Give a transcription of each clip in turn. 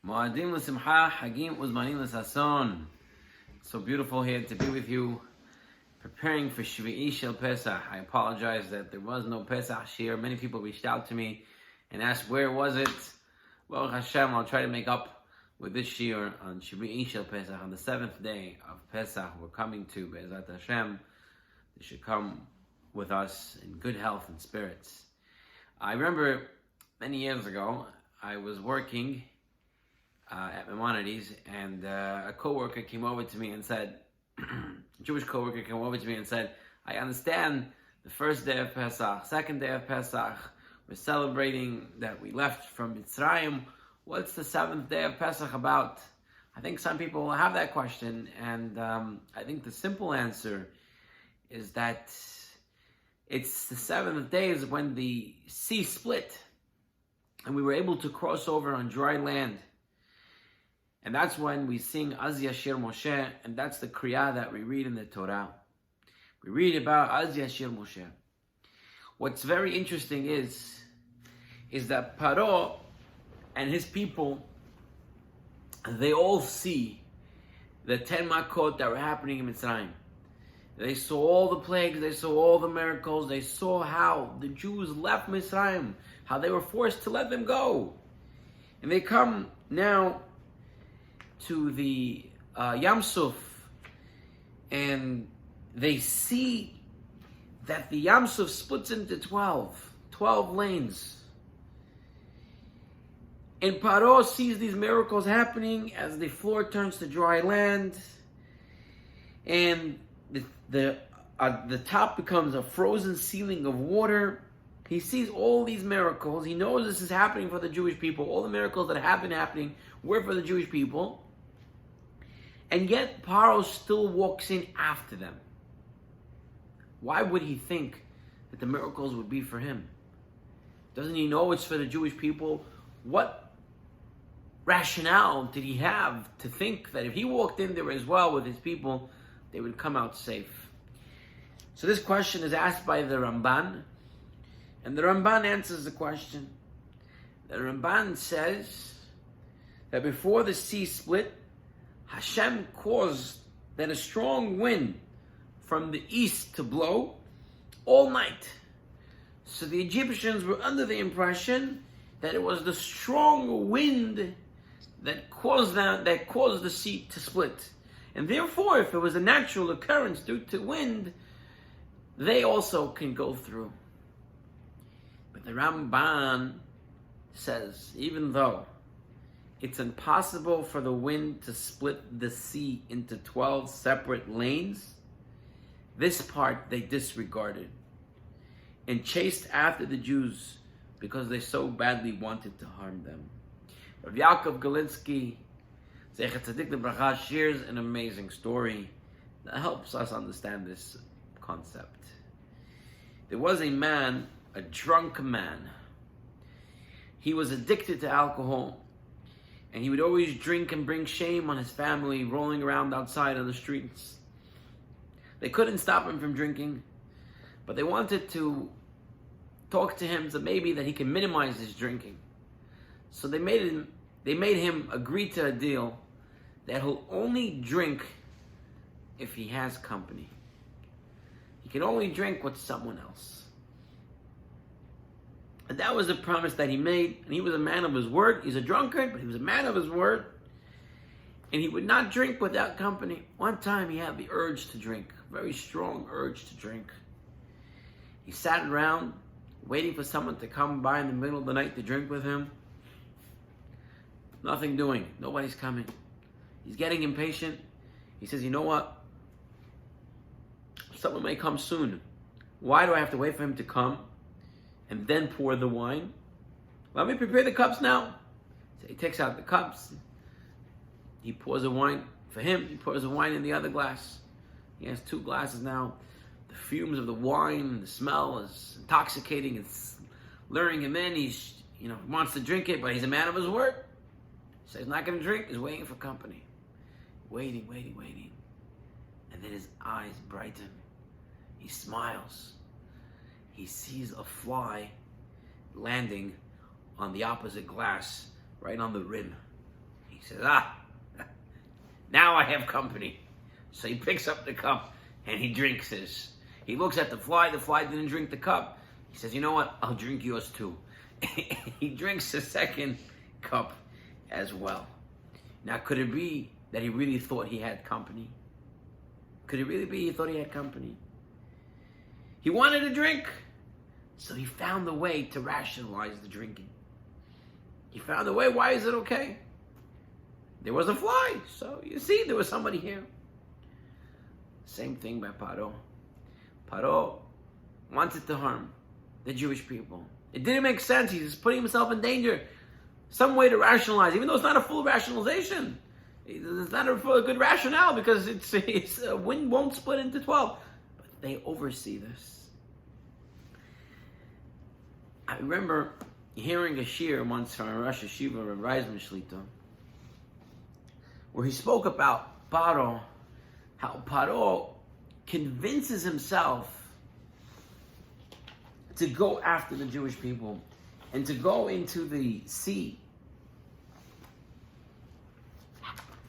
Moadim l'simcha, Hagim uzmanim l'sason. So beautiful here to be with you, preparing for Shvi'i Shel Pesach. I apologize that there was no Pesach shir. Many people reached out to me and asked where was it. Well, Hashem, I'll try to make up with this shir on Shvi'i Shel Pesach, on the 7th day of Pesach. We're coming to Be'ezrat Hashem. They should come with us in good health and spirits. I remember many years ago, I was working at Maimonides, and a coworker came over to me and said, a Jewish coworker came over to me and said, I understand the first day of Pesach, second day of Pesach, we're celebrating that we left from Mitzrayim. What's the 7th day of Pesach about? I think some people will have that question, and I think the simple answer is that it's the 7th day is when the sea split, and we were able to cross over on dry land. And that's when we sing Az Yashir Moshe, and that's the Kriya that we read in the Torah. We read about Az Yashir Moshe. What's very interesting is that Paro and his people, they all see the 10 Makot that were happening in Mitzrayim. They saw all the plagues, they saw all the miracles, they saw how the Jews left Mitzrayim, how they were forced to let them go. And they come now to the Yam Suf, and they see that the Yam Suf splits into 12 lanes. And Paro sees these miracles happening as the floor turns to dry land, and the top becomes a frozen ceiling of water. He sees all these miracles. He knows this is happening for the Jewish people. All the miracles that have been happening were for the Jewish people. And yet, Paro still walks in after them. Why would he think that the miracles would be for him? Doesn't he know it's for the Jewish people? What rationale did he have to think that if he walked in there as well with his people, they would come out safe? So this question is asked by the Ramban, and the Ramban answers the question. The Ramban says that before the sea split, Hashem caused that a strong wind from the east to blow all night. So the Egyptians were under the impression that it was the strong wind that caused the sea to split. And therefore, if it was a natural occurrence due to wind, they also can go through. But the Ramban says, even though it's impossible for the wind to split the sea into 12 separate lanes, this part they disregarded and chased after the Jews because they so badly wanted to harm them. Rav Yaakov Galinsky, Zecher Tzadik Lebracha, shares an amazing story that helps us understand this concept. There was a man, a drunk man. He was addicted to alcohol, and he would always drink and bring shame on his family, rolling around outside on the streets. They couldn't stop him from drinking, but they wanted to talk to him so maybe that he can minimize his drinking. So they made him agree to a deal that he'll only drink if he has company. He can only drink with someone else. And that was a promise that he made, and he was a man of his word. He's a drunkard, but he was a man of his word. And he would not drink without company. One time he had the urge to drink, a very strong urge to drink. He sat around waiting for someone to come by in the middle of the night to drink with him. Nothing doing. Nobody's coming. He's getting impatient. He says, you know what? Someone may come soon. Why do I have to wait for him to come and then pour the wine? Let me prepare the cups now. So he takes out the cups. He pours the wine for him. He pours the wine in the other glass. He has 2 glasses now. The fumes of the wine, the smell is intoxicating. It's luring him in. He wants to drink it, but he's a man of his word. So he's not going to drink. He's waiting for company. Waiting. And then his eyes brighten. He smiles. He sees a fly landing on the opposite glass, right on the rim. He says, now I have company. So he picks up the cup and he drinks his. He looks at the fly didn't drink the cup. He says, you know what, I'll drink yours too. He drinks the second cup as well. Now, could it be that he really thought he had company? Could it really be he thought he had company? He wanted a drink, so he found a way to rationalize the drinking. He found a way. Why is it okay? There was a fly, so you see, there was somebody here. Same thing by Paro. Paro wanted to harm the Jewish people. It didn't make sense. He's putting himself in danger. Some way to rationalize, even though it's not a full rationalization. It's not a good rationale because it's wind won't split into 12. But they oversee this. I remember hearing a shir once from a Rosh Hashiva, Rav Reisman Shlita, where he spoke about Paro, how Paro convinces himself to go after the Jewish people and to go into the sea.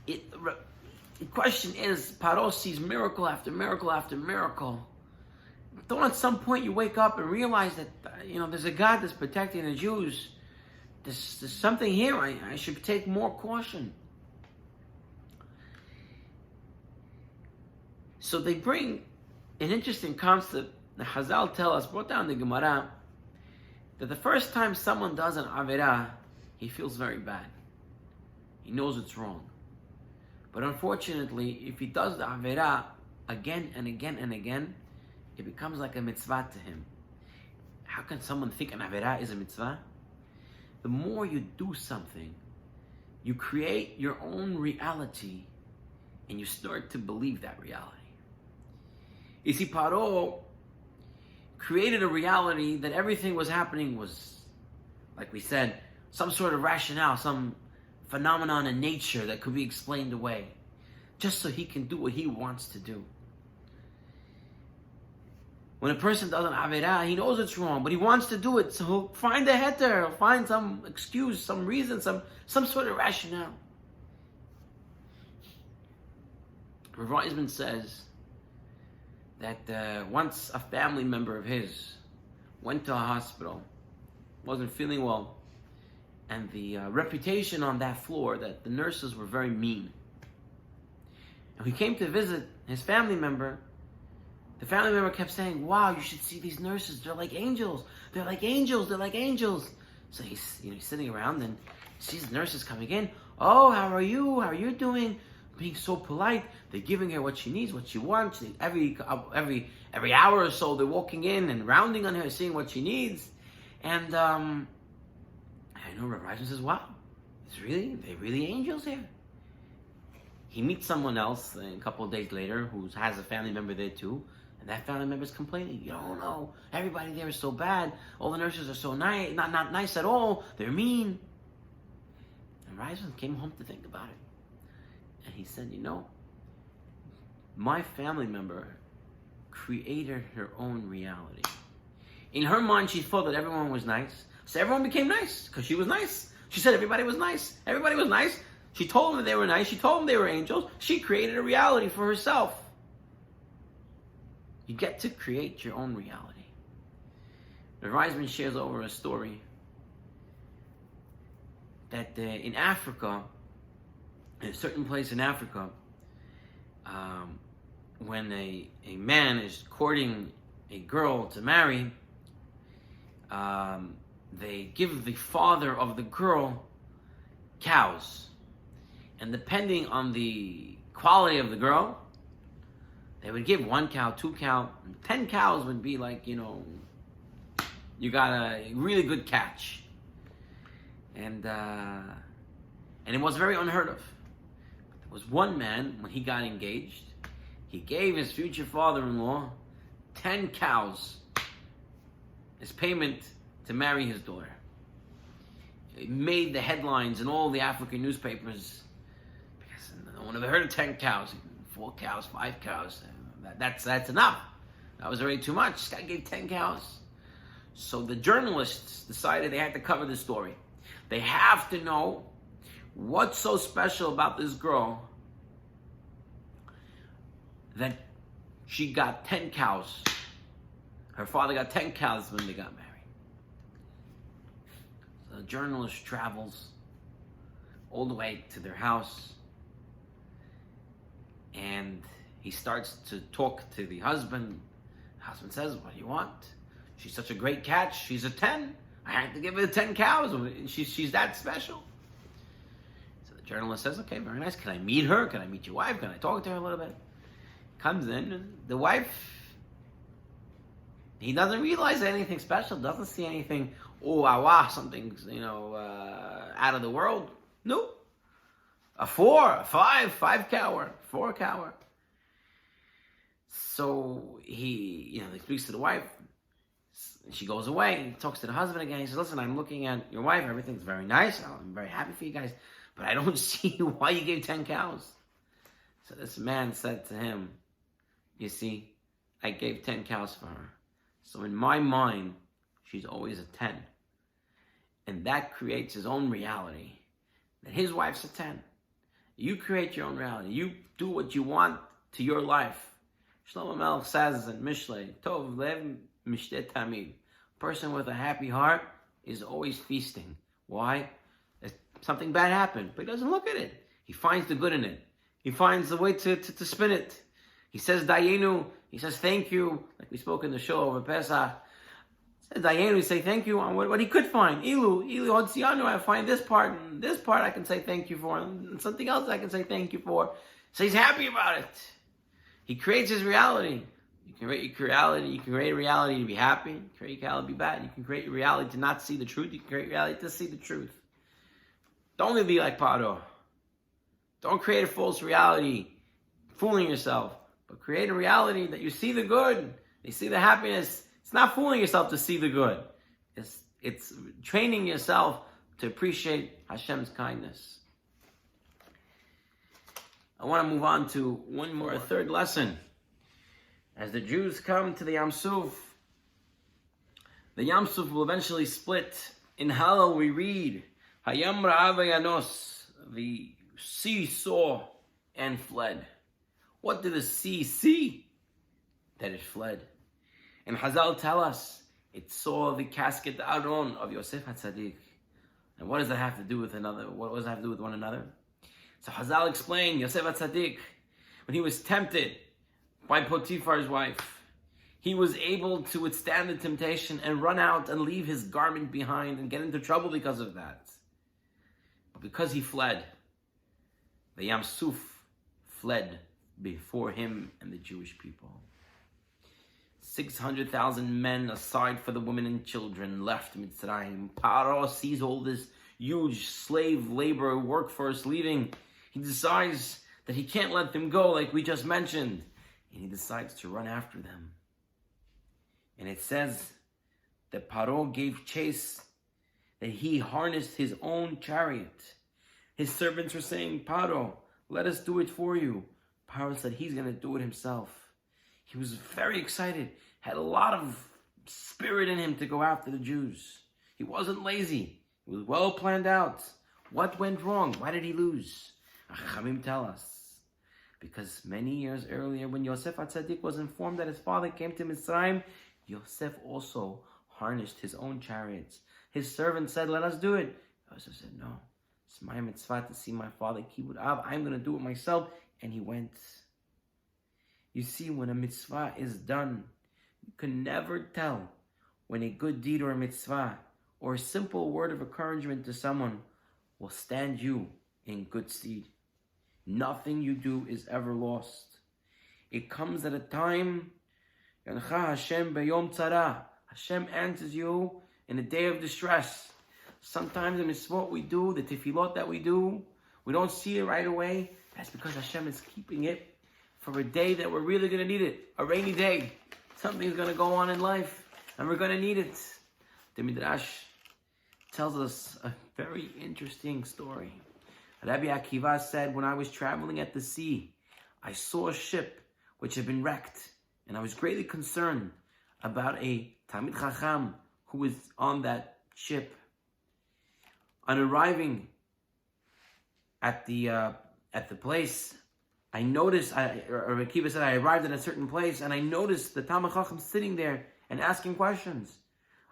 The question is, Paro sees miracle after miracle after miracle. Don't at some point you wake up and realize that, there's a God that's protecting the Jews. There's something here. I should take more caution. So they bring an interesting concept. The Chazal tell us, brought down the Gemara, that the first time someone does an Avirah, he feels very bad. He knows it's wrong. But unfortunately, if he does the Avirah again and again and again, it becomes like a mitzvah to him. How can someone think an Avirah is a mitzvah? The more you do something, you create your own reality and you start to believe that reality. You see, Paro created a reality that everything was happening was, like we said, some sort of rationale, some phenomenon in nature that could be explained away, just so he can do what he wants to do. When a person does an Avirah, he knows it's wrong, but he wants to do it, so he'll find a heter, he'll find some excuse, some reason, some sort of rationale. Rav Reisman says that once a family member of his went to a hospital, wasn't feeling well, and the reputation on that floor that the nurses were very mean. And he came to visit his family member. The family member kept saying, wow, you should see these nurses. They're like angels. They're like angels. They're like angels. So he's sitting around and sees the nurses coming in. Oh, how are you? How are you doing? Being so polite. They're giving her what she needs, what she wants. Every hour or so, they're walking in and rounding on her, seeing what she needs. And I know Rav Reisman says, wow, they're really angels here. He meets someone else a couple of days later who has a family member there too. And that family member's complaining, you don't know, everybody there is so bad. All the nurses are so nice, not nice at all. They're mean. And Reisman came home to think about it. And he said, my family member created her own reality. In her mind, she thought that everyone was nice. So everyone became nice because she was nice. She said everybody was nice. Everybody was nice. She told them that they were nice. She told them they were angels. She created a reality for herself. You get to create your own reality. The Reisman shares over a story that in Africa, in a certain place in Africa, when a man is courting a girl to marry, they give the father of the girl cows. And depending on the quality of the girl, they would give 1 cow, 2 cow, 10 cows would be like, you got a really good catch. And it was very unheard of. There was one man, when he got engaged, he gave his future father-in-law 10 cows as payment to marry his daughter. It made the headlines in all the African newspapers because no one ever heard of 10 cows. 4 cows, 5 cows. That's enough. That was already too much. This guy gave 10 cows. So the journalists decided they had to cover the story. They have to know What's so special about this girl that she got 10 cows? Her father got 10 cows when they got married. So the journalist travels all the way to their house, and he starts to talk to the husband. The husband says, "What do you want? She's such a great catch. She's a 10. I had to give her 10 cows. She's that special." So the journalist says, "Okay, very nice. Can I meet her? Can I meet your wife? Can I talk to her a little bit?" Comes in, and the wife, he doesn't realize anything special, doesn't see anything, something, out of the world. Nope. A 4, a 5 cower, 4 cower. So he speaks to the wife. She goes away. He talks to the husband again. He says, "Listen, I'm looking at your wife. Everything's very nice. I'm very happy for you guys. But I don't see why you gave 10 cows. So this man said to him, "You see, I gave 10 cows for her. So in my mind, she's always a 10. And that creates his own reality. That his wife's a 10. You create your own reality. You do what you want to your life." Shlomo Melech says in Mishlei, "Tov lev mishtet tamid." A person with a happy heart is always feasting. Why? Something bad happened, but he doesn't look at it. He finds the good in it. He finds the way to spin it. He says Dayenu. He says thank you, like we spoke in the show over Pesach. He says Dayenu, he say thank you on what he could find. Ilu Hodsianu, I find this part, and this part I can say thank you for, and something else I can say thank you for. So he's happy about it. He creates his reality. You can create your reality. You can create a reality to be happy. You can create a reality to be bad. You can create a reality to not see the truth. You can create a reality to see the truth. Don't be like Paro. Don't create a false reality, fooling yourself. But create a reality that you see the good. You see the happiness. It's not fooling yourself to see the good. It's training yourself to appreciate Hashem's kindness. I want to move on to a third lesson. As the Jews come to the Yam Suf, the Yam Suf will eventually split. In Hallel we read, Hayam Ra'ava Yanos, the sea saw and fled. What did the sea see? That it fled. And Hazal tell us, it saw the casket, the Aron of Yosef HaTzadik. And what does that have to do with another? What does that have to do with one another? So Hazal explained, Yosef HaTzadik, when he was tempted by Potiphar's wife, he was able to withstand the temptation and run out and leave his garment behind and get into trouble because of that. But because he fled, the Yam Suf fled before him and the Jewish people. 600,000 men, aside for the women and children, left Mitzrayim. Paro sees all this huge slave labor workforce leaving. He decides that he can't let them go, like we just mentioned. And he decides to run after them. And it says that Paro gave chase, that he harnessed his own chariot. His servants were saying, "Paro, let us do it for you." Paro said he's going to do it himself. He was very excited, had a lot of spirit in him to go after the Jews. He wasn't lazy. It was well planned out. What went wrong? Why did he lose? Chachamim tell us. Because many years earlier, when Yosef HaTzadik was informed that his father came to Mitzrayim, Yosef also harnessed his own chariots. His servant said, "Let us do it." Yosef said, "No, it's my mitzvah to see my father kibbud av. I'm going to do it myself." And he went. You see, when a mitzvah is done, you can never tell when a good deed or a mitzvah or a simple word of encouragement to someone will stand you in good stead. Nothing you do is ever lost. It comes at a time, Yancha Hashem beyom tzara. Hashem answers you in a day of distress. Sometimes the mitzvot we do, the tefillot that we do, we don't see it right away. That's because Hashem is keeping it for a day that we're really going to need it. A rainy day. Something's going to go on in life, and we're going to need it. The Midrash tells us a very interesting story. Rabbi Akiva said, when I was traveling at the sea, I saw a ship which had been wrecked, and I was greatly concerned about a Talmid Chacham who was on that ship. On arriving at the place, I noticed, or Akiva said, I arrived at a certain place and I noticed the Talmid Chacham sitting there and asking questions.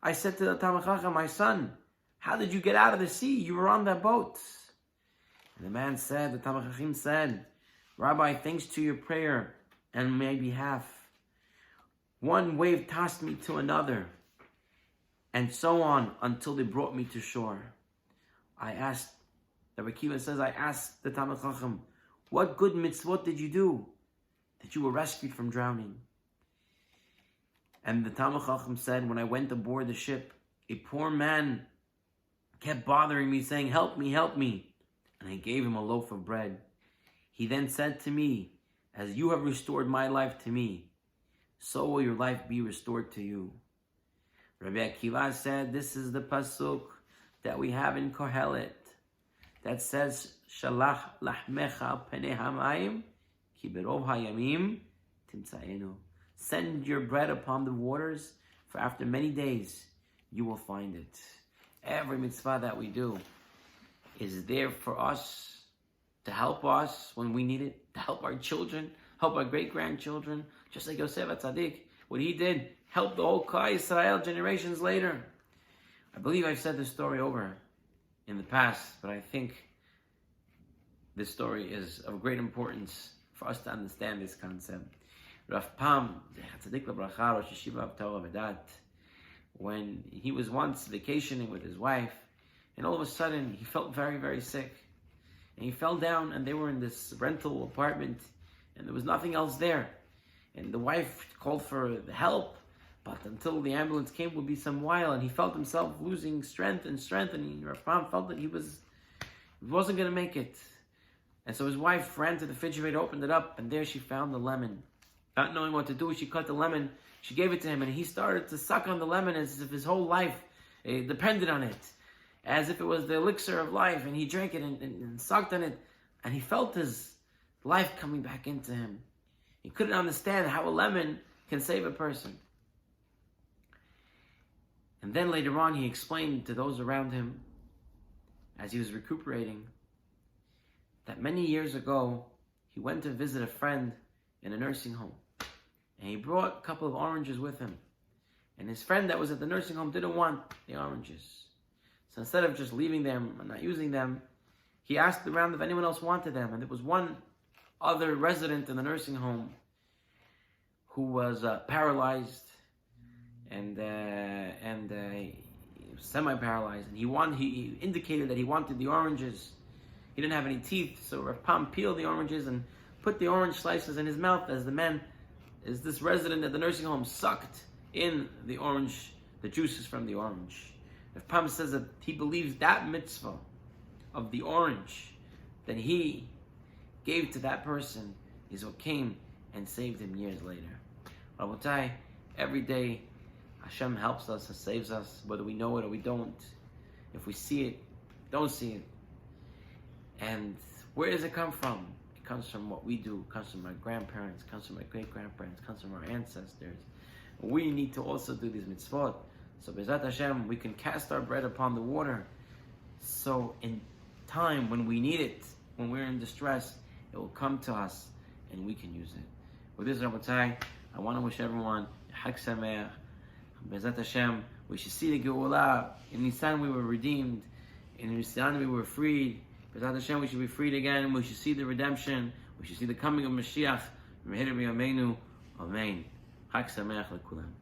I said to the Talmid Chacham, my son, how did you get out of the sea? You were on that boat. And the man said, the Talmid Chacham said, Rabbi, thanks to your prayer and my behalf, one wave tossed me to another, and so on until they brought me to shore. I asked, the Akiva says, I asked the Talmid Chacham, what good mitzvot did you do that you were rescued from drowning? And the Talmid Chacham said, when I went aboard the ship, a poor man kept bothering me, saying, help me, help me. And I gave him a loaf of bread. He then said to me, as you have restored my life to me, so will your life be restored to you. Rabbi Akiva said, this is the pasuk that we have in Kohelet that says, Shalach lachmecha al penei hamayim, ki berov hayamim timtzaenu. Send your bread upon the waters, for after many days you will find it. Every mitzvah that we do is there for us, to help us when we need it, to help our children, help our great-grandchildren, just like Yosef HaTzadik. What he did helped the whole Klal Yisrael generations later. I believe I've said this story over in the past, but I think this story is of great importance for us to understand this concept. Rav Pam, Tzaddik L'Bracha, Rosh Yeshiva of Torah V'dat, when he was once vacationing with his wife, and all of a sudden he felt very, very sick. And he fell down, and they were in this rental apartment, and there was nothing else there. And the wife called for the help, but until the ambulance came, it would be some while, and he felt himself losing strength, and Rav Pam felt that he wasn't going to make it. And so his wife ran to the refrigerator, opened it up, and there she found the lemon. Not knowing what to do, she cut the lemon, she gave it to him, and he started to suck on the lemon as if his whole life depended on it, as if it was the elixir of life, and he drank it and sucked on it, and he felt his life coming back into him. He couldn't understand how a lemon can save a person. And then later on, he explained to those around him, as he was recuperating, that many years ago, he went to visit a friend in a nursing home. And he brought a couple of oranges with him. And his friend that was at the nursing home didn't want the oranges. So instead of just leaving them and not using them, he asked around if anyone else wanted them. And there was one other resident in the nursing home who was paralyzed and semi-paralyzed. And he indicated that he wanted the oranges. He didn't have any teeth, so Rav Pam peeled the oranges and put the orange slices in his mouth as this resident at the nursing home sucked in the juices from the orange. Rav Pam says that he believes that mitzvah of the orange that he gave to that person is what came and saved him years later. Rabotai, every day Hashem helps us and saves us, whether we know it or we don't. If we see it, don't see it. And where does it come from? It comes from what we do, it comes from our grandparents, it comes from our great-grandparents, it comes from our ancestors. We need to also do these mitzvot. So B'ezrat Hashem, we can cast our bread upon the water. So in time, when we need it, when we're in distress, it will come to us and we can use it. With this, Rabotai, I want to wish everyone Chag Sameach. B'ezrat Hashem, we should see the Geulah. In Nisan we were redeemed. In Nisan we were freed. B'ezrat Hashem, we should be freed again. We should see the redemption. We should see the coming of Mashiach. Amen. Chag Sameach l'kulam.